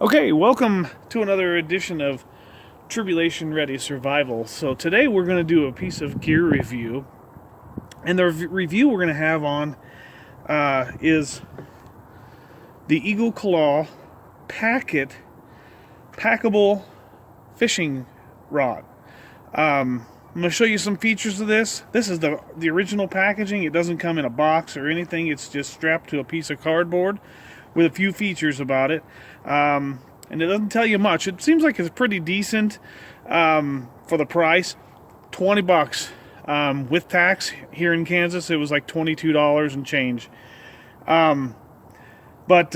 Okay, welcome to another edition of Tribulation Ready Survival. So today we're going to do a piece of gear review, and the review we're going to have on is the Eagle Claw packable fishing rod. I'm going to show you some features of this. This is the original packaging. It doesn't come in a box or anything. It's just strapped to a piece of cardboard with a few features about it. And it doesn't tell you much. It seems like it's pretty decent for the price. 20 bucks. With tax here in Kansas, it was like $22 and change. But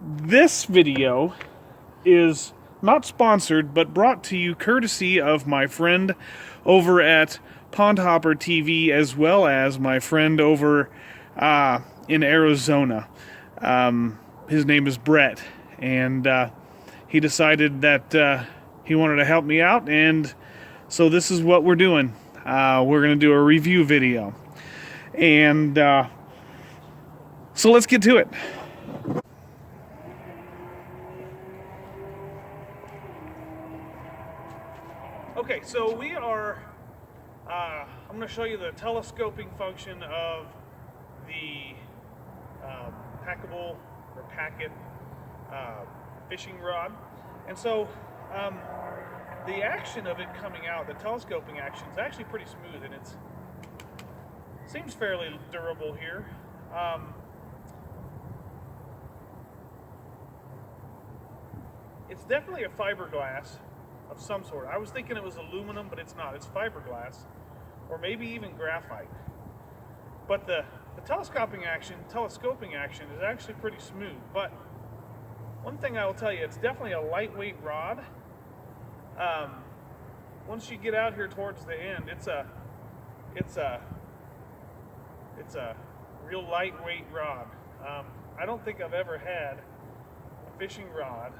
this video is not sponsored, but brought to you courtesy of my friend over at Pondhopper TV, as well as my friend over in Arizona. His name is Brett, and he decided that he wanted to help me out, and so this is what we're doing. We're going to do a review video, and so let's get to it. Okay, so we are, I'm going to show you the telescoping function of the packable or packet fishing rod. And so the action of it coming out, the telescoping action, is actually pretty smooth, and it seems fairly durable here. It's definitely a fiberglass of some sort. I was thinking it was aluminum, but it's not. It's fiberglass, or maybe even graphite. But the telescoping action is actually pretty smooth. But one thing I will tell you, it's definitely a lightweight rod. Once you get out here towards the end, it's a real lightweight rod. I don't think I've ever had a fishing rod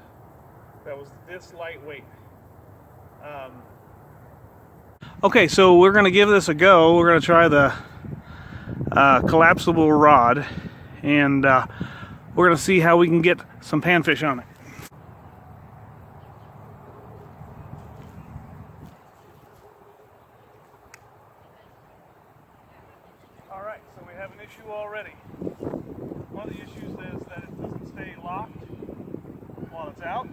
that was this lightweight. Okay, so we're going to give this a go. We're going to try the collapsible rod, and we're going to see how we can get some panfish on it. Alright, so we have an issue already. One of the issues is that it doesn't stay locked while it's out,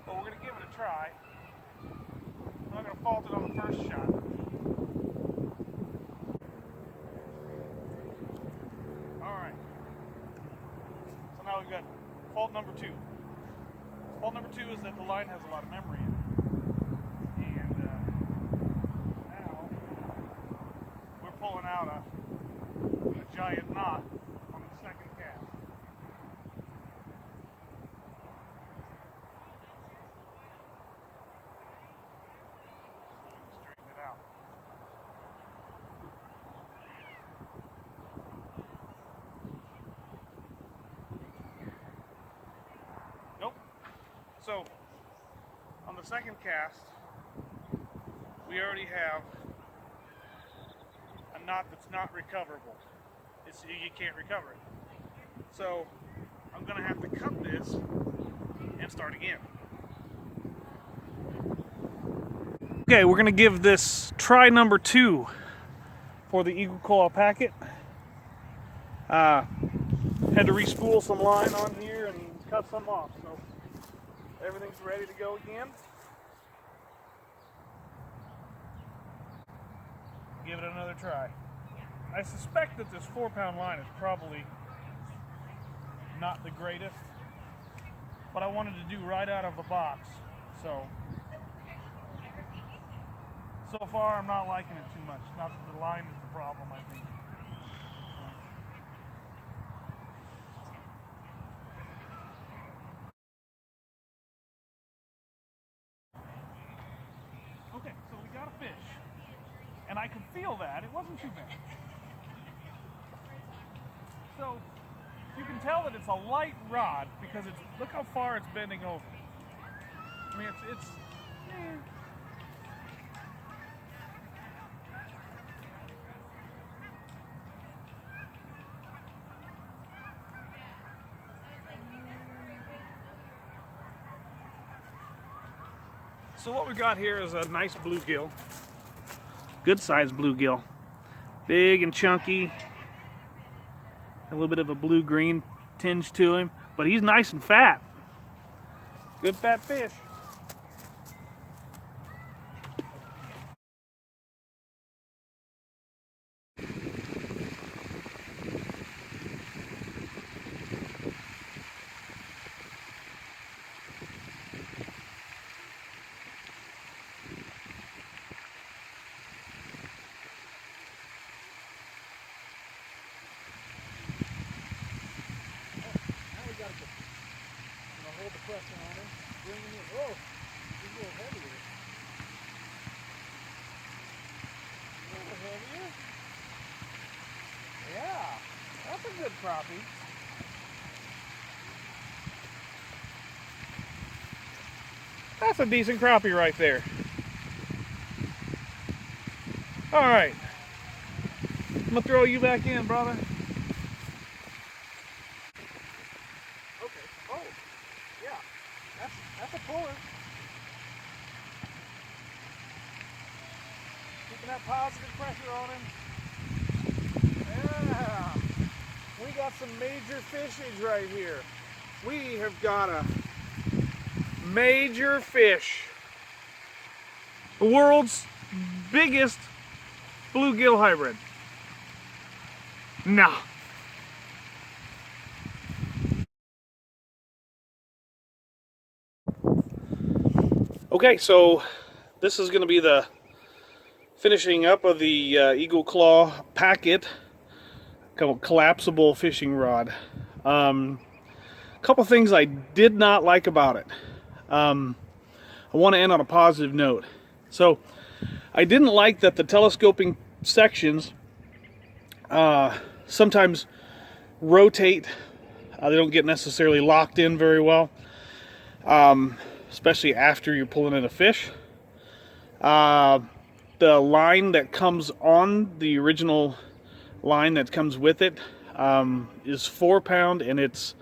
but we're going to give it a try. I'm not going to fault it on the first shot. Alright. So now we've got fault number 2. Fault number 2 is that the line has a lot of memory in it. And now we're pulling out a giant knot on the second cast. Straighten it out. Nope. So, on the second cast, we already have a knot that's not recoverable. You can't recover it. So, I'm going to have to cut this and start again. Okay, we're going to give this try number 2 for the Eagle Claw packet. Had to re-spool some line on here and cut some off, so everything's ready to go again. Give it another try. I suspect that this 4-pound line is probably not the greatest, but I wanted to do right out of the box, so far I'm not liking it too much. Not that the line is the problem, I think. Okay, so we got a fish, and I could feel that. It wasn't too bad. So you can tell that it's a light rod because look how far it's bending over. I mean, it's So what we got here is a nice bluegill. Good sized bluegill. Big and chunky. A little bit of a blue-green tinge to him. But he's nice and fat. Good fat fish. Hold the pressure on him, bring him in. Oh, he's a little heavier. A little heavier? Yeah, that's a good crappie. That's a decent crappie right there. All right, I'm gonna throw you back in, brother. Okay. Oh, yeah. That's a puller. Keeping that positive pressure on him. Yeah. We got some major fishage right here. We have got a major fish. The world's biggest bluegill hybrid. No. Okay, so this is going to be the finishing up of the Eagle Claw Packet collapsible fishing rod. A couple things I did not like about it. I want to end on a positive note. So I didn't like that the telescoping sections sometimes rotate. They don't get necessarily locked in very well. Especially after you're pulling in a fish. The line that comes on the original line that comes with it is 4 pound, and it's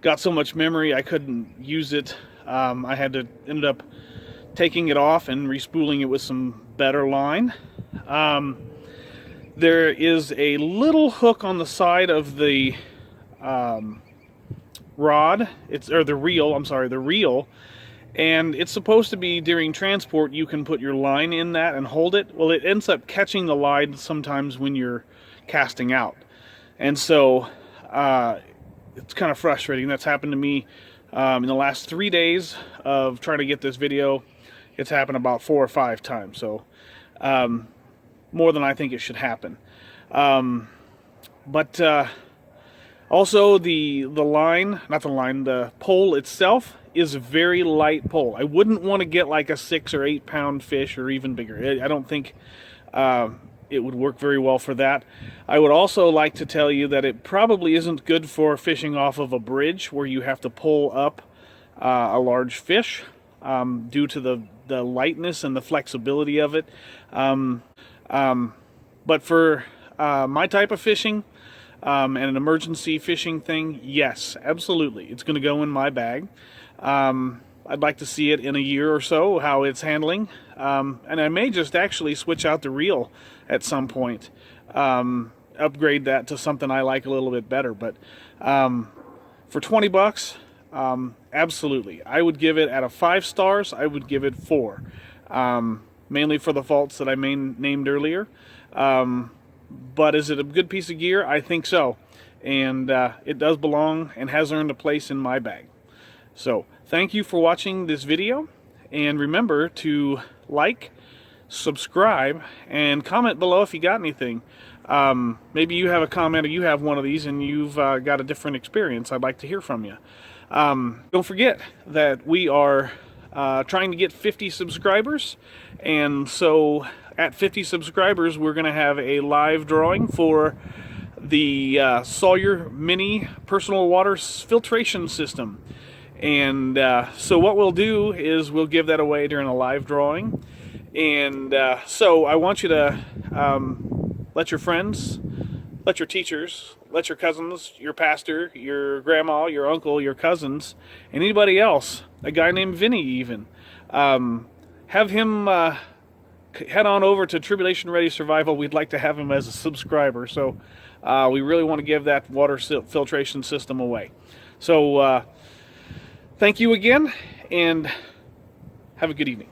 got so much memory I couldn't use it. I had to ended up taking it off and respooling it with some better line. There is a little hook on the side of the rod. The reel. I'm sorry, the reel. And it's supposed to be during transport you can put your line in that and hold it. Well, it ends up catching the line sometimes when you're casting out. And so it's kind of frustrating. That's happened to me in the last 3 days of trying to get this video. It's happened about 4 or 5 times. So more than I think it should happen. Also the pole itself is a very light pole. I wouldn't want to get like a 6 or 8 pound fish or even bigger. I don't think it would work very well for that. I would also like to tell you that it probably isn't good for fishing off of a bridge where you have to pull up a large fish due to the lightness and the flexibility of it. But for my type of fishing, and an emergency fishing thing, yes, absolutely. It's going to go in my bag. I'd like to see it in a year or so, how it's handling. And I may just actually switch out the reel at some point. Upgrade that to something I like a little bit better. But for 20 bucks, absolutely. I would give it, out of 5 stars, I would give it 4. Mainly for the faults that I named earlier. But is it a good piece of gear? I think so. And it does belong and has earned a place in my bag. So thank you for watching this video. And remember to like, subscribe, and comment below if you got anything. Maybe you have a comment or you have one of these and you've got a different experience. I'd like to hear from you. Don't forget that we are trying to get 50 subscribers. And so at 50 subscribers, we're going to have a live drawing for the Sawyer Mini Personal Water Filtration System. And so what we'll do is we'll give that away during a live drawing. And so I want you to let your friends, let your teachers, let your cousins, your pastor, your grandma, your uncle, your cousins, and anybody else, a guy named Vinny even, have him head on over to Tribulation Ready Survival. We'd like to have him as a subscriber, so we really want to give that water filtration system away. So thank you again, and have a good evening.